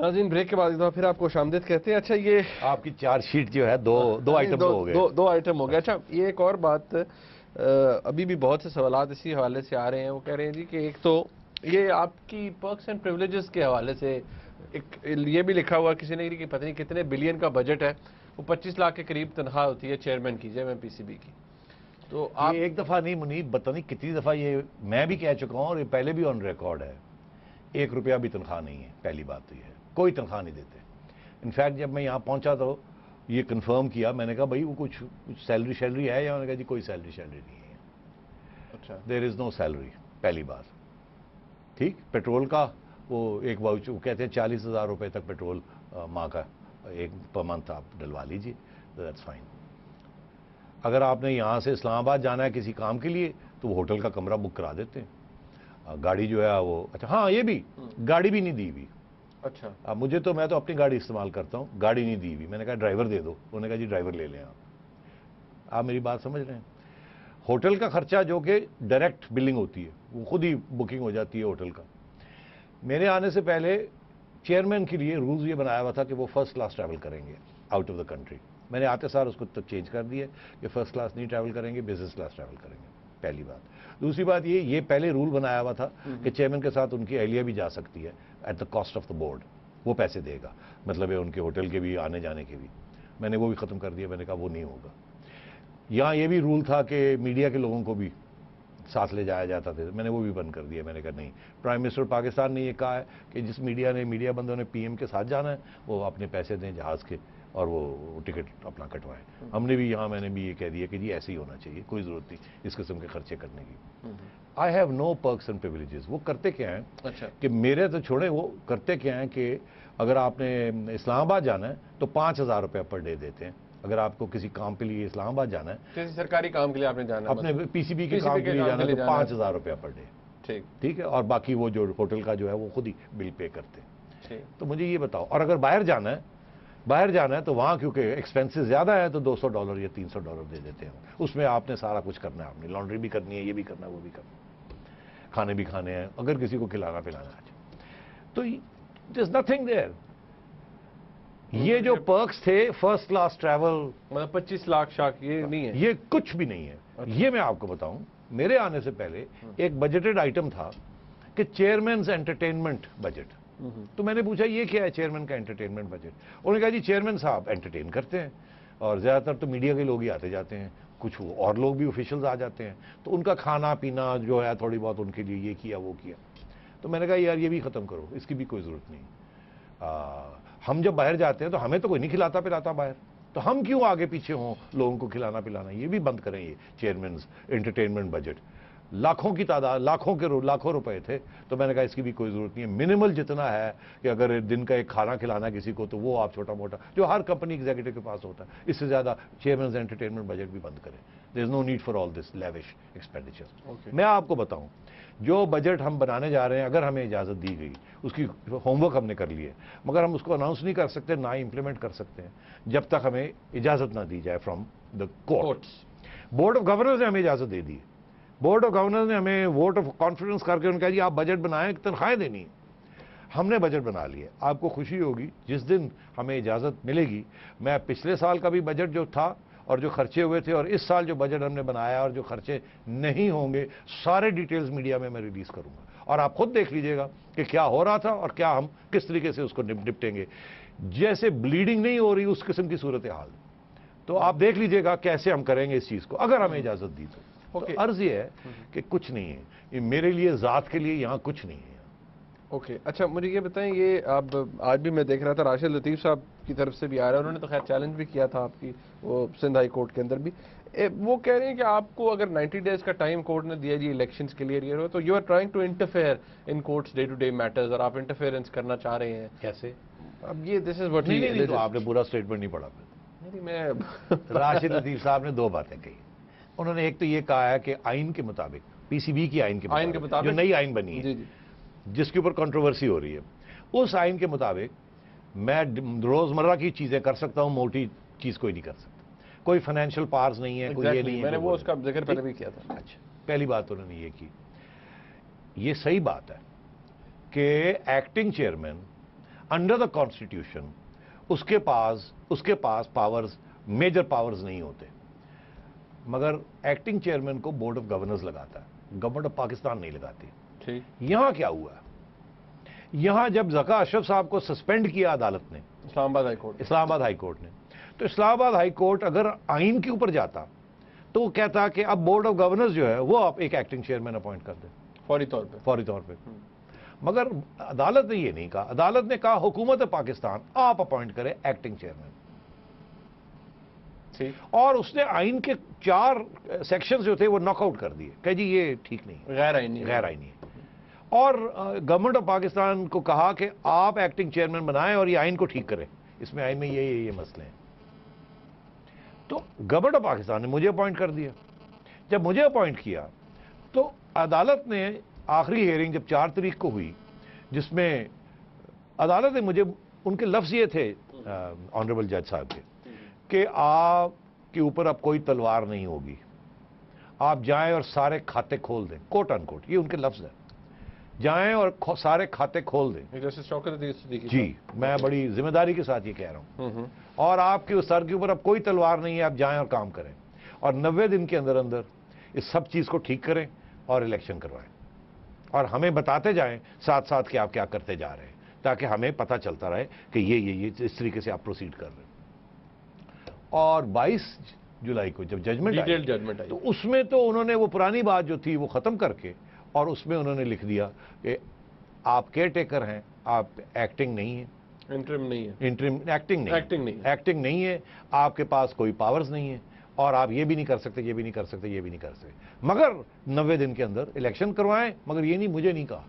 नाज़रीन ब्रेक के बाद एक दफा फिर आपको खुशामदीद कहते हैं। अच्छा ये आपकी चार्जशीट जो है दो आइटम हो गए, दो आइटम हो गए। अच्छा ये एक और बात, अभी भी बहुत से सवाल इसी हवाले से आ रहे हैं। वो कह रहे हैं जी कि एक तो ये आपकी पर्क्स एंड प्रिविलेजेस के हवाले से एक ये भी लिखा हुआ किसी ने कि पता नहीं कितने बिलियन का बजट है, वो 25 लाख के करीब तनख्वाह होती है चेयरमैन की, जेएमपीसीबी की। तो आप ये एक दफा नहीं मुनीब, पता नहीं कितनी दफा ये मैं भी कह चुका हूं और ये पहले भी ऑन रिकॉर्ड है, 1 रुपया भी तनख्वाह नहीं है। पहली बात तो ये है, कोई तनख्वाह नहीं देते। इनफैक्ट जब मैं यहाँ पहुंचा तो ये कंफर्म किया, मैंने कहा भाई वो कुछ सैलरी शैलरी है, या उन्होंने कहा जी कोई सैलरी शैलरी नहीं है। अच्छा, देयर इज नो सैलरी, पहली बात। ठीक, पेट्रोल का वो एक वाउचर, वो कहते हैं 40,000 रुपये तक पेट्रोल माँ का एक पर मंथ आप डलवा लीजिए, दैट्स फाइन। अगर आपने यहाँ से इस्लामाबाद जाना है किसी काम के लिए तो वो होटल का कमरा बुक करा देते हैं। गाड़ी जो है वो, अच्छा हाँ ये भी, गाड़ी भी नहीं दी हुई। अच्छा, अब मुझे तो, मैं तो अपनी गाड़ी इस्तेमाल करता हूँ, गाड़ी नहीं दी हुई। मैंने कहा ड्राइवर दे दो, उन्होंने कहा जी ड्राइवर ले लें आप मेरी बात समझ रहे हैं। होटल का खर्चा जो कि डायरेक्ट बिलिंग होती है, वो खुद ही बुकिंग हो जाती है होटल का। मेरे आने से पहले चेयरमैन के लिए रूल्स ये बनाया हुआ था कि वो फर्स्ट क्लास ट्रैवल करेंगे आउट ऑफ द कंट्री। मैंने आते सार उसको तो चेंज कर दिया कि फर्स्ट क्लास नहीं ट्रैवल करेंगे, बिजनेस क्लास ट्रैवल करेंगे, पहली बात। दूसरी बात ये पहले रूल बनाया हुआ था कि चेयरमैन के साथ उनकी एहलिया भी जा सकती है at the cost of the board, वो पैसे देगा, मतलब है उनके होटल के भी, आने जाने के भी। मैंने वो भी ख़त्म कर दिया, मैंने कहा वो नहीं होगा। यहाँ ये भी रूल था कि मीडिया के लोगों को भी साथ ले जाया जाता था, मैंने वो भी बंद कर दिया। मैंने कहा नहीं, प्राइम मिनिस्टर पाकिस्तान ने ये कहा है कि जिस मीडिया बंदों ने पीएम के साथ जाना है वो अपने पैसे दें जहाज़ के और वो टिकट अपना कटवाएं। हमने भी यहाँ, मैंने भी ये कह दिया कि जी ऐसे ही होना चाहिए, कोई ज़रूरत नहीं इस किस्म के खर्चे करने की। I have no perks and privileges. वो करते क्या हैं, अच्छा, कि मेरे तो छोड़े, वो करते क्या हैं कि अगर आपने इस्लामाबाद जाना है तो 5,000 रुपया पर डे देते हैं। अगर आपको किसी काम के लिए इस्लामाबाद जाना है, किसी सरकारी काम के लिए आपने जाना है, अपने पीसीबी के काम के लिए जाना है तो 5,000 रुपया पर डे। ठीक है, और बाकी वो जो होटल का जो है वो खुद ही बिल पे करते हैं। तो मुझे ये बताओ, और अगर बाहर जाना है तो वहाँ क्योंकि एक्सपेंसेस ज़्यादा है तो $200 या $300 दे देते हैं। उसमें आपने सारा कुछ करना है, आपने लॉन्ड्री भी करनी है, ये भी करना है, वो भी करना है, खाने भी खाने हैं, अगर किसी को खिलाना पिलाना है तो देयर इज नथिंग देयर। ये जो पर्क्स थे फर्स्ट क्लास ट्रैवल, मतलब 25 लाख शाख, ये नहीं है, ये कुछ भी नहीं है। अच्छा। ये मैं आपको बताऊं, मेरे आने से पहले एक बजटेड आइटम था कि चेयरमैन एंटरटेनमेंट बजट। तो मैंने पूछा ये क्या है चेयरमैन का एंटरटेनमेंट बजट। उन्होंने कहा जी चेयरमैन साहब एंटरटेन करते हैं और ज़्यादातर तो मीडिया के लोग ही आते जाते हैं, कुछ और लोग भी ऑफिशियल्स आ जाते हैं, तो उनका खाना पीना जो है थोड़ी बहुत उनके लिए ये किया वो किया। तो मैंने कहा यार ये भी ख़त्म करो, इसकी भी कोई ज़रूरत नहीं। हम जब बाहर जाते हैं तो हमें तो कोई नहीं खिलाता पिलाता बाहर, तो हम क्यों आगे पीछे हों लोगों को खिलाना पिलाना। ये भी बंद करें, ये चेयरमैन एंटरटेनमेंट बजट। लाखों की तादाद, लाखों रुपए थे, तो मैंने कहा इसकी भी कोई ज़रूरत नहीं है। मिनिमल जितना है कि अगर दिन का एक खाना खिलाना किसी को तो वो आप छोटा मोटा जो हर कंपनी एग्जीक्यूटिव के पास होता है, इससे ज़्यादा चेयरमैन एंटरटेनमेंट बजट भी बंद करें। There is no need for all this lavish expenditure. मैं आपको बताऊं, जो बजट हम बनाने जा रहे हैं, अगर हमें इजाज़त दी गई, उसकी होमवर्क हमने कर ली है, मगर हम उसको अनाउंस नहीं कर सकते, ना ही इंप्लीमेंट कर सकते हैं जब तक हमें इजाज़त ना दी जाए from the courts. Board of governors ने हमें इजाज़त दे दी। बोर्ड ऑफ गवर्नर्स ने हमें वोट ऑफ कॉन्फिडेंस करके उन्होंने कहा जी आप बजट बनाएं, तनख्वाहें देनी है। हमने बजट बना लिया। आपको खुशी होगी जिस दिन हमें इजाज़त मिलेगी, मैं पिछले साल का भी बजट जो था और जो खर्चे हुए थे और इस साल जो बजट हमने बनाया और जो खर्चे नहीं होंगे, सारे डिटेल्स मीडिया में मैं रिलीज करूंगा और आप खुद देख लीजिएगा कि क्या हो रहा था और क्या हम किस तरीके से उसको निपटेंगे। जैसे ब्लीडिंग नहीं हो रही उस किस्म की सूरत हाल, तो आप देख लीजिएगा कैसे हम करेंगे इस चीज़ को, अगर हमें इजाज़त दी तो। तो अर्ज ये है कि कुछ नहीं है, ये मेरे लिए ज़ात के लिए यहाँ कुछ नहीं है। ओके, अच्छा मुझे ये बताएं, ये अब आज भी मैं देख रहा था राशिद लतीफ़ साहब की तरफ से भी आ रहा है, उन्होंने तो खैर चैलेंज भी किया था आपकी वो सिंध हाई कोर्ट के अंदर भी। वो कह रहे हैं कि आपको अगर 90 डेज का टाइम कोर्ट ने दिया जी इलेक्शंस के लिए हो, तो you are trying to interfere in courts day to day matters, और आप इंटरफेरेंस करना चाह रहे हैं। कैसे? अब ये दिस इज व्हाट नहीं, तो आपने पूरा स्टेटमेंट नहीं पढ़ा। नहीं, मैं राशिद लतीफ़ साहब ने दो बातें कही। उन्होंने एक तो ये कहा है कि आइन के मुताबिक, पीसीबी की आइन के मुताबिक जो नई आइन बनी है, जिसके ऊपर कंट्रोवर्सी हो रही है, उस आइन के मुताबिक मैं रोजमर्रा की चीजें कर सकता हूं, मोटी चीज कोई नहीं कर सकता। कोई फाइनेंशियल पावर्स नहीं है, कोई ये नहीं है। मैंने वो उसका जिक्र पहले भी किया था। अच्छा, पहली बात उन्होंने ये की, ये सही बात है कि acting chairman under the constitution उसके पास पावर्स, मेजर पावर्स नहीं होते, मगर एक्टिंग चेयरमैन को बोर्ड ऑफ गवर्नर्स लगाता है, गवर्नमेंट ऑफ पाकिस्तान नहीं लगाती। ठीक। यहां क्या हुआ? यहां जब ज़का अशरफ साहब को सस्पेंड किया अदालत ने, इस्लामाबाद हाई कोर्ट ने, तो इस्लामाबाद हाई कोर्ट अगर आइन के ऊपर जाता तो वो कहता कि अब बोर्ड ऑफ गवर्नर्स जो है वो आप एक एक्टिंग चेयरमैन अपॉइंट कर दे फौरी तौर पे। मगर अदालत ने ये नहीं कहा। अदालत ने कहा हुकूमत पाकिस्तान आप अपॉइंट करें एक्टिंग चेयरमैन। और उसने आइन के 4 सेक्शंस जो थे वो नॉकआउट कर दिए, कह जी ये ठीक नहीं, गैर आईनी है। और गवर्नमेंट ऑफ पाकिस्तान को कहा कि आप एक्टिंग चेयरमैन बनाएं और ये आइन को ठीक करें, इसमें आइन में ये मसले हैं। तो गवर्नमेंट ऑफ पाकिस्तान ने मुझे अपॉइंट कर दिया। जब मुझे अपॉइंट किया तो अदालत ने आखिरी हियरिंग जब 4 तारीख को हुई, जिसमें अदालत ने मुझे, उनके लफ्ज ये थे ऑनरेबल जज साहब के, कि आपके ऊपर अब कोई तलवार नहीं होगी, आप जाएं और सारे खाते खोल दें, कोट अनकोट, ये उनके लफ्ज है, जाएं और सारे खाते खोल दें। जैसे शौकत सिद्दीकी जी, मैं बड़ी जिम्मेदारी के साथ ये कह रहा हूं, और आपके उस सर के ऊपर अब कोई तलवार नहीं है, आप जाएं और काम करें और 90 दिन के अंदर अंदर इस सब चीज को ठीक करें और इलेक्शन करवाएं, और हमें बताते जाएं साथ साथ कि आप क्या करते जा रहे हैं, ताकि हमें पता चलता रहे कि ये इस तरीके से आप प्रोसीड कर रहे हैं। और 22 जुलाई को जब जजमेंट आई तो उसमें तो उन्होंने वो पुरानी बात जो थी वो खत्म करके, और उसमें उन्होंने लिख दिया कि आप केयर टेकर हैं, आप एक्टिंग नहीं है, इंटरिम नहीं है, एक्टिंग नहीं है, आपके पास कोई पावर्स नहीं है, और आप ये भी नहीं कर सकते, ये भी नहीं कर सकते, ये भी नहीं कर सकते, मगर 90 दिन के अंदर इलेक्शन करवाएं। मगर ये नहीं, मुझे नहीं कहा,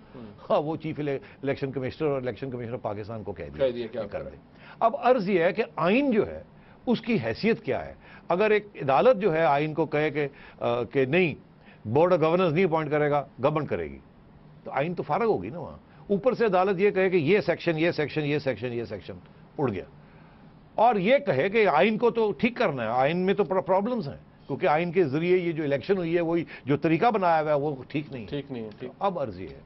हाँ वो चीफ इलेक्शन कमिश्नर और इलेक्शन कमिश्नर पाकिस्तान को कह दिया क्या कर दे। अब अर्ज ये है कि आइन जो है उसकी हैसियत क्या है। अगर एक अदालत जो है आइन को कहे कि नहीं, बोर्ड ऑफ गवर्नर्स नहीं अपॉइंट करेगा, गवर्नमेंट करेगी, तो आइन तो फारग होगी ना। वहां ऊपर से अदालत ये कहे कि ये सेक्शन उड़ गया, और ये कहे कि आइन को तो ठीक करना है, आइन में तो प्रॉब्लम्स हैं, क्योंकि आइन के जरिए ये जो इलेक्शन हुई है वही जो तरीका बनाया हुआ है वो ठीक नहीं है। अब अर्ज ये है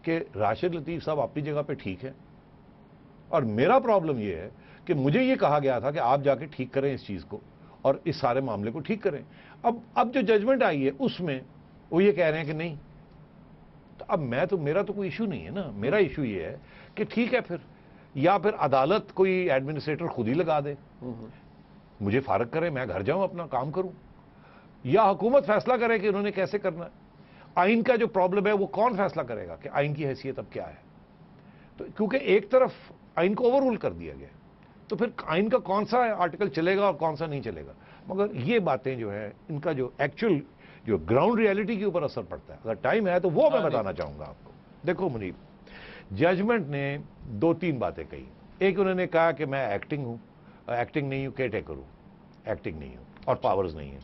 कि राशिद लतीफ साहब अपनी जगह पे ठीक है, और मेरा प्रॉब्लम ये है कि मुझे ये कहा गया था कि आप जाके ठीक करें इस चीज को और इस सारे मामले को ठीक करें। अब जो जजमेंट आई है उसमें वो ये कह रहे हैं कि नहीं, तो अब मेरा तो कोई इशू नहीं है ना। मेरा इशू ये है कि ठीक है फिर, या फिर अदालत कोई एडमिनिस्ट्रेटर खुद ही लगा दे, मुझे फारग करे, मैं घर जाऊं अपना काम करूं, या हुकूमत फैसला करे कि उन्होंने कैसे करना है। आइन का जो प्रॉब्लम है वो कौन फैसला करेगा कि आइन की हैसियत अब क्या है। तो क्योंकि एक तरफ आइन को ओवररूल कर दिया गया, तो फिर आइन का कौन सा आर्टिकल चलेगा और कौन सा नहीं चलेगा। मगर ये बातें जो है, इनका जो एक्चुअल जो ग्राउंड रियलिटी के ऊपर असर पड़ता है, अगर टाइम है तो वो मैं बताना चाहूंगा आपको। देखो मुनीब, जजमेंट ने 2-3 बातें कही। एक, उन्होंने कहा कि मैं एक्टिंग नहीं हूं, केयर टेकर हूं, एक्टिंग नहीं हूं और पावर्स नहीं है।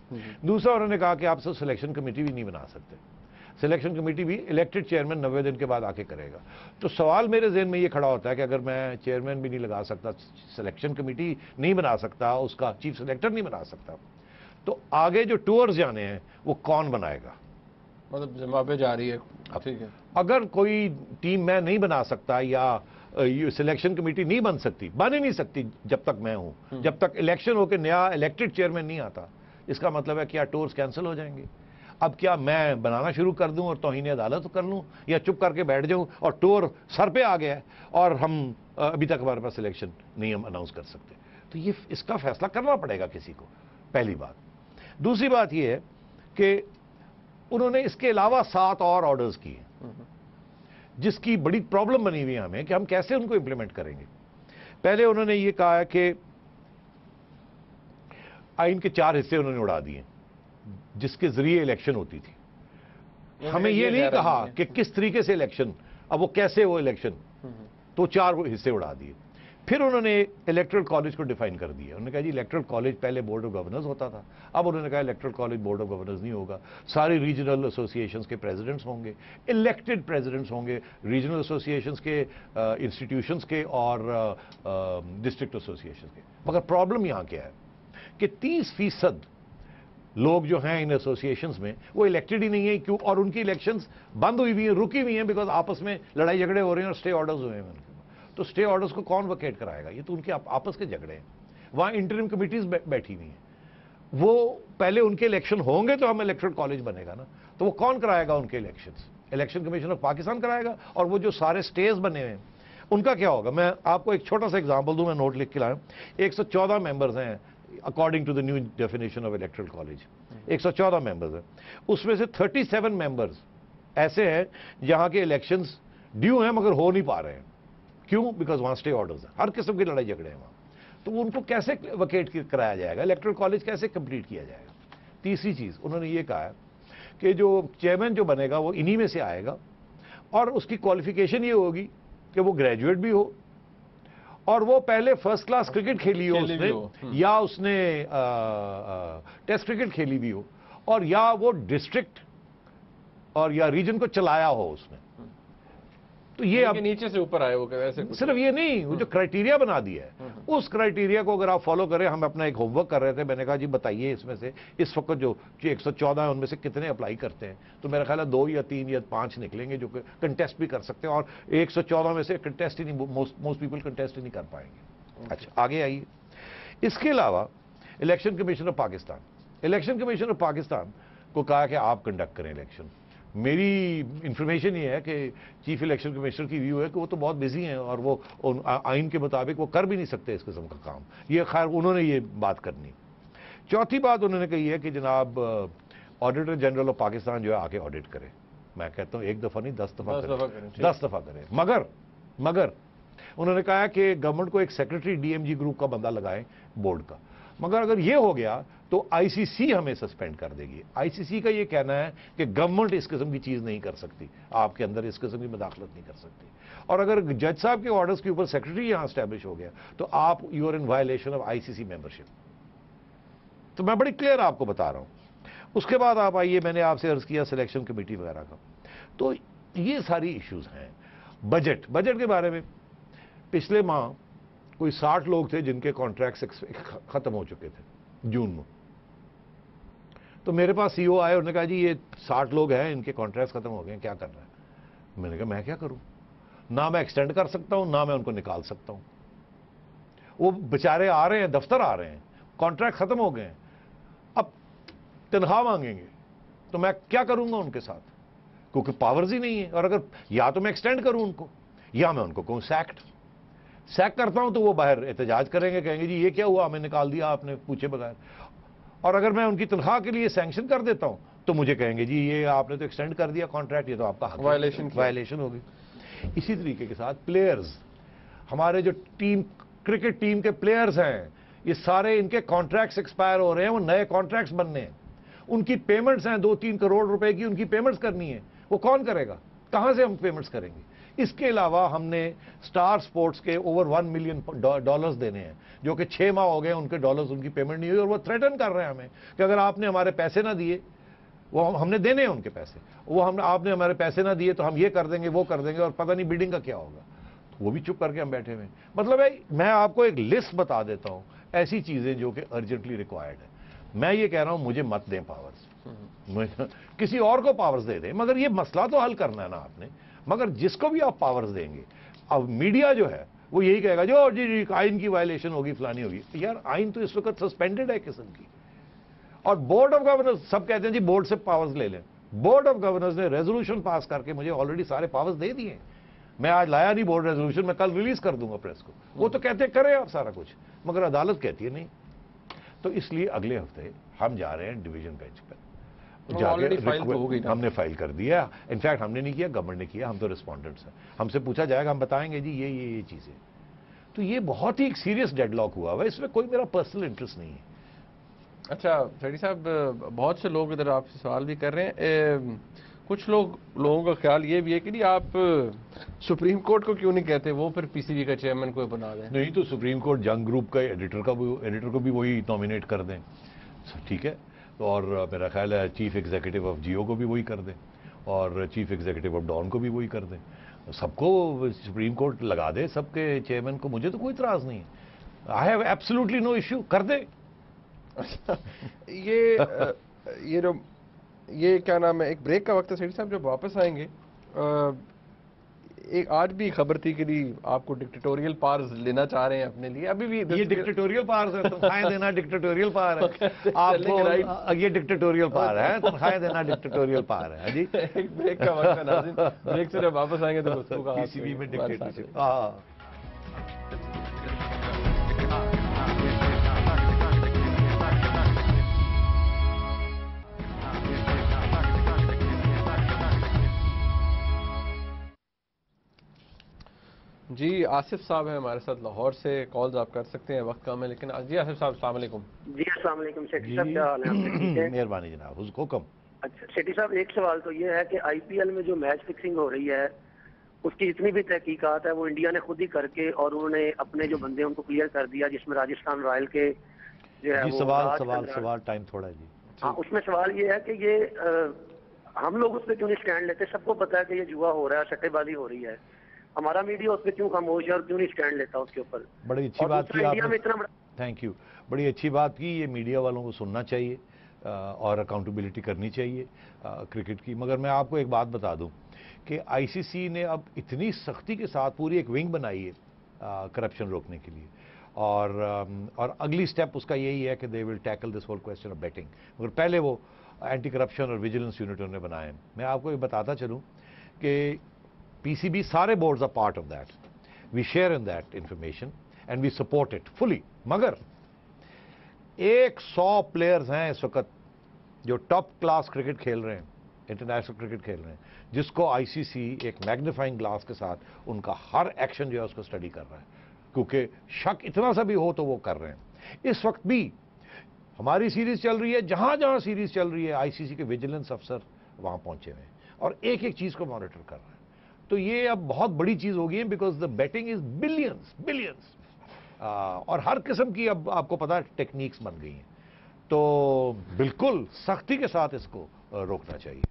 दूसरा, उन्होंने कहा कि आप सब सिलेक्शन कमेटी भी नहीं बना सकते, सिलेक्शन कमेटी भी इलेक्टेड चेयरमैन 90 दिन के बाद आके करेगा। तो सवाल मेरे ज़हन में ये खड़ा होता है कि अगर मैं चेयरमैन भी नहीं लगा सकता, सिलेक्शन कमेटी नहीं बना सकता, उसका चीफ सिलेक्टर नहीं बना सकता, तो आगे जो टूर्स जाने हैं वो कौन बनाएगा? मतलब जमा पे जा रही है। ठीक है, अगर कोई टीम मैं नहीं बना सकता या सिलेक्शन कमेटी नहीं बन ही नहीं सकती जब तक मैं हूं, जब तक इलेक्शन होकर नया इलेक्टेड चेयरमैन नहीं आता, इसका मतलब है क्या टूर्स कैंसिल हो जाएंगे? अब क्या मैं बनाना शुरू कर दूं और तौहीन अदालत कर लूं, या चुप करके बैठ जाऊं और टूर सर पे आ गया है और हम अभी तक हमारे पास सिलेक्शन नहीं हम अनाउंस कर सकते? तो ये इसका फैसला करना पड़ेगा किसी को, पहली बात। दूसरी बात यह है कि उन्होंने इसके अलावा 7 और ऑर्डर्स किए, जिसकी बड़ी प्रॉब्लम बनी हुई है हमें कि हम कैसे उनको इंप्लीमेंट करेंगे। पहले उन्होंने ये कहा है कि आइन के 4 हिस्से उन्होंने उड़ा दिए जिसके जरिए इलेक्शन होती थी। हमें ये नहीं कहा कि किस तरीके से इलेक्शन, अब वो कैसे वो इलेक्शन, तो 4 हिस्से उड़ा दिए। फिर उन्होंने इलेक्टोरल कॉलेज को डिफाइन कर दिया। उन्होंने कहा जी इलेक्टोरल कॉलेज पहले बोर्ड ऑफ गवर्नर्स होता था, अब उन्होंने कहा electoral college board of governors नहीं होगा, सारी रीजनल एसोसिएशंस के प्रेसिडेंट्स होंगे, इलेक्टेड प्रेसिडेंट्स होंगे रीजनल एसोसिएशंस के, इंस्टीट्यूशंस के और डिस्ट्रिक्ट एसोसिएशंस के। मगर प्रॉब्लम यहाँ क्या है कि 30% लोग जो हैं इन एसोसिएशंस में वो इलेक्टेड ही नहीं है। क्यों? और उनकी इलेक्शंस बंद हुई भी हैं, रुकी हुई हैं, बिकॉज आपस में लड़ाई झगड़े हो रहे हैं और स्टे ऑर्डर्स हुए हैं। तो स्टे ऑर्डर्स को कौन वकेट कराएगा? ये तो उनके आपस के झगड़े हैं। वहां इंटरिम कमिटीज बैठी हुई हैं, वो पहले उनके इलेक्शन होंगे तो हम इलेक्टोरल कॉलेज बनेगा ना, तो वो कौन कराएगा उनके elections? Election commission of Pakistan कराएगा। और वो जो सारे स्टेज बने हुए हैं उनका क्या होगा? मैं आपको एक छोटा सा एग्जांपल दूं, मैं नोट लिख के लाया। 114 मेंबर्स हैं according to the new definition of electoral college, 114 members हैं। उसमें से 37 मेंबर्स ऐसे हैं जहां के इलेक्शंस ड्यू हैं मगर हो नहीं पा रहे हैं। क्यों? बिकॉज वहां स्टे ऑर्डर्स हैं, हर किस्म की लड़ाई झगड़े हैं वहां। तो उनको कैसे वकेट कराया जाएगा? इलेक्टोरल कॉलेज कैसे कंप्लीट किया जाएगा? तीसरी चीज उन्होंने ये कहा है कि जो चेयरमैन जो बनेगा वो इन्हीं में से आएगा, और उसकी क्वालिफिकेशन ये होगी कि वो ग्रेजुएट भी हो, और वो पहले फर्स्ट क्लास क्रिकेट खेली हो उसने, या उसने टेस्ट क्रिकेट खेली भी हो, और या वो डिस्ट्रिक्ट और या रीजन को चलाया हो उसने। तो ये अब नीचे से ऊपर आए वो ऐसे सिर्फ ये नहीं, वो जो क्राइटेरिया बना दिया है उस क्राइटेरिया को अगर आप फॉलो करें। हम अपना एक होमवर्क कर रहे थे, मैंने कहा जी बताइए इसमें से इस वक्त जो 114 है उनमें से कितने अप्लाई करते हैं? तो मेरा ख्याल है 2 या 3 या 5 निकलेंगे जो कंटेस्ट भी कर सकते हैं, और 114 में से कंटेस्ट ही नहीं, मोस्ट पीपल कंटेस्ट ही नहीं कर पाएंगे। अच्छा, आगे आइए। इसके अलावा election commission of Pakistan, election commission of Pakistan को कहा कि आप कंडक्ट करें इलेक्शन। मेरी इंफॉर्मेशन ये है कि चीफ इलेक्शन कमिश्नर की व्यू है कि वो तो बहुत बिजी हैं और वो आइन के मुताबिक वो कर भी नहीं सकते इस किस्म का काम। ये खैर उन्होंने ये बात करनी। चौथी बात उन्होंने कही है कि जनाब ऑडिटर जनरल ऑफ पाकिस्तान जो है आके ऑडिट करे। मैं कहता हूँ 1 दफा नहीं 10 दफा करें, 10 दफा करें। मगर उन्होंने कहा कि गवर्नमेंट को एक सेक्रेटरी डीएमजी ग्रुप का बंदा लगाए बोर्ड का। मगर अगर ये हो गया तो आईसीसी हमें सस्पेंड कर देगी। आईसीसी का ये कहना है कि गवर्नमेंट इस किस्म की चीज नहीं कर सकती, आपके अंदर इस किस्म की मदाखलत नहीं कर सकती। और अगर जज साहब के ऑर्डर्स के ऊपर सेक्रेटरी यहां स्टैब्लिश हो गया तो आप you are in violation of ICC membership. तो मैं बड़ी क्लियर आपको बता रहा हूं। उसके बाद आप आइए, मैंने आपसे अर्ज किया सिलेक्शन कमेटी वगैरह का, तो ये सारी इश्यूज हैं। बजट के बारे में पिछले माह कोई 60 लोग थे जिनके कॉन्ट्रैक्ट खत्म हो चुके थे जून में। तो मेरे पास सीईओ आए, उन्होंने कहा जी ये 60 लोग हैं, इनके कॉन्ट्रैक्ट खत्म हो गए, क्या करना है? मैंने कहा मैं क्या करूं, ना मैं एक्सटेंड कर सकता हूं ना मैं उनको निकाल सकता हूं। वो बेचारे आ रहे हैं, दफ्तर आ रहे हैं, कॉन्ट्रैक्ट खत्म हो गए हैं, अब तनख्वाह मांगेंगे, तो मैं क्या करूंगा उनके साथ? क्योंकि पावर्स ही नहीं है। और अगर या तो मैं एक्सटेंड करूं उनको, या मैं उनको कहूं सैक करता हूं, तो वो बाहर एहतजाज करेंगे, कहेंगे जी ये क्या हुआ, हमें निकाल दिया आपने पूछे बगैर। और अगर मैं उनकी तनख्वाह के लिए सैंक्शन कर देता हूं तो मुझे कहेंगे जी ये आपने तो एक्सटेंड कर दिया कॉन्ट्रैक्ट, ये तो आपका हक वायलेशन होगी। इसी तरीके के साथ प्लेयर्स, हमारे जो क्रिकेट टीम के प्लेयर्स हैं, ये सारे इनके कॉन्ट्रैक्ट्स एक्सपायर हो रहे हैं, वो नए कॉन्ट्रैक्ट्स बनने हैं, उनकी पेमेंट्स हैं 2-3 करोड़ रुपए की, उनकी पेमेंट्स करनी है। वो कौन करेगा? कहां से हम पेमेंट्स करेंगे? इसके अलावा हमने स्टार स्पोर्ट्स के ओवर $1 मिलियन देने हैं, जो कि 6 माह हो गए उनके डॉलर्स, उनकी पेमेंट नहीं हुई, और वो थ्रेटन कर रहे हैं हमें कि अगर आपने हमारे पैसे ना दिए, वो हमने देने हैं उनके पैसे, आपने हमारे पैसे ना दिए तो हम ये कर देंगे वो कर देंगे, और पता नहीं बिल्डिंग का क्या होगा। तो वो भी चुप करके हम बैठे हुए। मतलब है, मैं आपको एक लिस्ट बता देता हूं ऐसी चीजें जो कि अर्जेंटली रिक्वायर्ड है। मैं ये कह रहा हूं मुझे मत दें पावर्स, किसी और को पावर्स दे दें, मगर ये मसला तो हल करना है ना आपने। मगर जिसको भी आप पावर्स देंगे, अब मीडिया जो है वो यही कहेगा जो जी आइन की वायलेशन होगी, फलानी होगी। यार आइन तो इस वक्त सस्पेंडेड है किस्म की। और बोर्ड ऑफ गवर्नर्स सब कहते हैं जी बोर्ड से पावर्स ले लें। बोर्ड ऑफ गवर्नर्स ने रेजोल्यूशन पास करके मुझे ऑलरेडी सारे पावर्स दे दिए। मैं आज लाया नहीं बोर्ड रेजोल्यूशन, मैं कल रिलीज कर दूंगा प्रेस को। वो तो कहते हैं करें आप सारा कुछ, मगर अदालत कहती है नहीं। तो इसलिए अगले हफ्ते हम जा रहे हैं डिवीजन बेंच पर, हमने फाइल कर दिया। इनफैक्ट हमने नहीं किया, गवर्नमेंट ने किया, हम तो रिस्पॉन्डेंट्स हैं। हमसे पूछा जाएगा, हम बताएंगे जी ये चीजें। तो ये बहुत ही एक सीरियस डेडलॉक हुआ हुआ है, इसमें कोई मेरा पर्सनल इंटरेस्ट नहीं है। अच्छा सैडी साहब, बहुत से लोग इधर आपसे सवाल भी कर रहे हैं। कुछ लोगों का ख्याल ये भी है कि नहीं आप सुप्रीम कोर्ट को क्यों नहीं कहते, वो फिर पीसीबी का चेयरमैन को बना दें। नहीं तो सुप्रीम कोर्ट जंग ग्रुप का एडिटर को भी वही नॉमिनेट कर दें, ठीक है। और मेरा ख्याल है चीफ एग्जीक्यूटिव ऑफ जियो को भी वही कर दें, और चीफ एग्जीक्यूटिव ऑफ डॉन को भी वही कर दें। सबको सुप्रीम कोर्ट लगा दे, सबके चेयरमैन को। मुझे तो कोई इतराज नहीं है, I have absolutely no issue, कर दे। ये क्या नाम है, एक ब्रेक का वक्त है सेठी साहब, जब वापस आएंगे एक आज भी खबर थी कि आपको डिक्टेटोरियल पावर्स लेना चाह रहे हैं अपने लिए, अभी भी ये डिक्टेटोरियल पावर है, तनख्वाहें देना डिक्टेटोरियल पावर है आपको, ये डिक्टेटोरियल पावर है, तनख्वाहें देना डिक्टेटोरियल पावर है जी। एक ब्रेक का वक्त है नाज़रीन, ब्रेक से जब वापस आएंगे तो गुफ्तगू का पीसीबी में डिक्टेटरशिप। हाँ जी, आसिफ साहब हैं हमारे साथ लाहौर से, कॉल्स आप कर सकते हैं, वक्त कम है लेकिन जी आसिफ साहब अस्सलाम वालेकुम। जी अस्सलाम वालेकुम सेठी साहब, क्या हाल है आपके? ठीक है, मेहरबानी जनाब, उसको हुक्म। अच्छा सेठी साहब, एक सवाल तो ये है कि आईपीएल में जो मैच फिक्सिंग हो रही है उसकी जितनी भी तहकीकात है वो इंडिया ने खुद ही करके और उन्होंने अपने जो बंदे उनको क्लियर कर दिया, जिसमें राजस्थान रॉयल के जो है जी वो सवाल टाइम थोड़ा है जी। हाँ, उसमें सवाल ये है कि ये हम लोग उस पर क्यों नहीं स्टैंड लेते? सबको पता है कि ये जुआ हो रहा है, सट्टेबाजी हो रही है, हमारा मीडिया उस पर क्यों खामोश है और क्यों नहीं स्टैंड लेता उसके ऊपर? बड़ी अच्छी बात की इंडिया में इतना आपने, थैंक यू, बड़ी अच्छी बात की। ये मीडिया वालों को सुनना चाहिए और अकाउंटेबिलिटी करनी चाहिए क्रिकेट की। मगर मैं आपको एक बात बता दूं कि आईसीसी ने अब इतनी सख्ती के साथ पूरी एक विंग बनाई है करप्शन रोकने के लिए, और अगली स्टेप उसका यही है कि they will tackle this whole question of betting. मगर पहले वो एंटी करप्शन और विजिलेंस यूनिट उन्होंने बनाए हैं। मैं आपको ये बताता चलूँ कि पीसीबी, सारे boards are part of that, we share in that information and we support it fully. मगर 100 प्लेयर्स हैं इस वक्त जो टॉप क्लास क्रिकेट खेल रहे हैं, इंटरनेशनल क्रिकेट खेल रहे हैं, जिसको आईसीसी एक मैग्नीफाइंग ग्लास के साथ उनका हर एक्शन जो है उसको स्टडी कर रहा है, क्योंकि शक इतना सा भी हो तो वो कर रहे हैं। इस वक्त भी हमारी सीरीज चल रही है, जहां जहां सीरीज चल रही है आईसीसी के विजिलेंस अफसर वहां पहुंचे हुए हैं और एक एक चीज को मॉनिटर कर रहे हैं। तो ये अब बहुत बड़ी चीज हो गई है, because the betting is billions और हर किस्म की अब आपको पता है टेक्निक्स बन गई हैं। तो बिल्कुल सख्ती के साथ इसको रोकना चाहिए।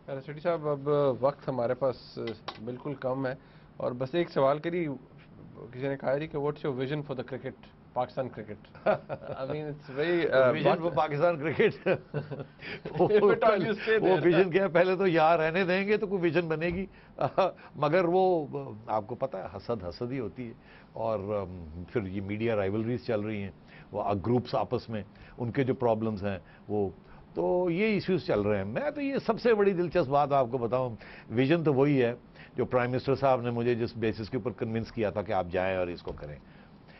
सेठी साहब, अब वक्त हमारे पास बिल्कुल कम है और बस एक सवाल करी, किसी ने कहा थी कि what's your vision for the cricket, Pakistan cricket? I mean it's very vision for Pakistan cricket. वो विजन क्या है, पहले तो यहाँ रहने देंगे तो कोई विजन बनेगी। मगर वो आपको पता है हसद ही होती है, और फिर ये मीडिया राइवलरीज चल रही हैं, वो ग्रुप्स आपस में उनके जो प्रॉब्लम्स हैं वो, तो ये इश्यूज चल रहे हैं। मैं तो ये सबसे बड़ी दिलचस्प बात आपको बताऊं, विजन तो वही है जो प्राइम मिनिस्टर साहब ने मुझे जिस बेसिस के ऊपर कन्विंस किया था कि आप जाएं और इसको करें,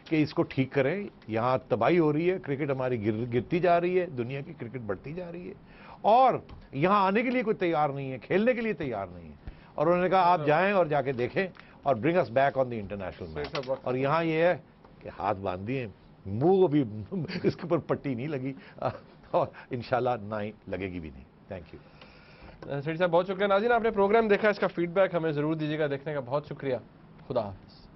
कि इसको ठीक करें। यहाँ तबाही हो रही है, क्रिकेट हमारी गिरती जा रही है, दुनिया की क्रिकेट बढ़ती जा रही है और यहाँ आने के लिए कोई तैयार नहीं है, खेलने के लिए तैयार नहीं है। और उन्होंने कहा आप जाएं और जाके देखें और bring us back on the international match. और यहाँ ये है कि हाथ बांध दिए, मुंह को भी इसके ऊपर पट्टी नहीं लगी और इंशाल्लाह ना ही लगेगी भी नहीं। थैंक यू सेठी साहब, बहुत शुक्रिया। नाज़रीन, आपने प्रोग्राम देखा, इसका फीडबैक हमें ज़रूर दीजिएगा। देखने का बहुत शुक्रिया। खुदा हाफ़िज़।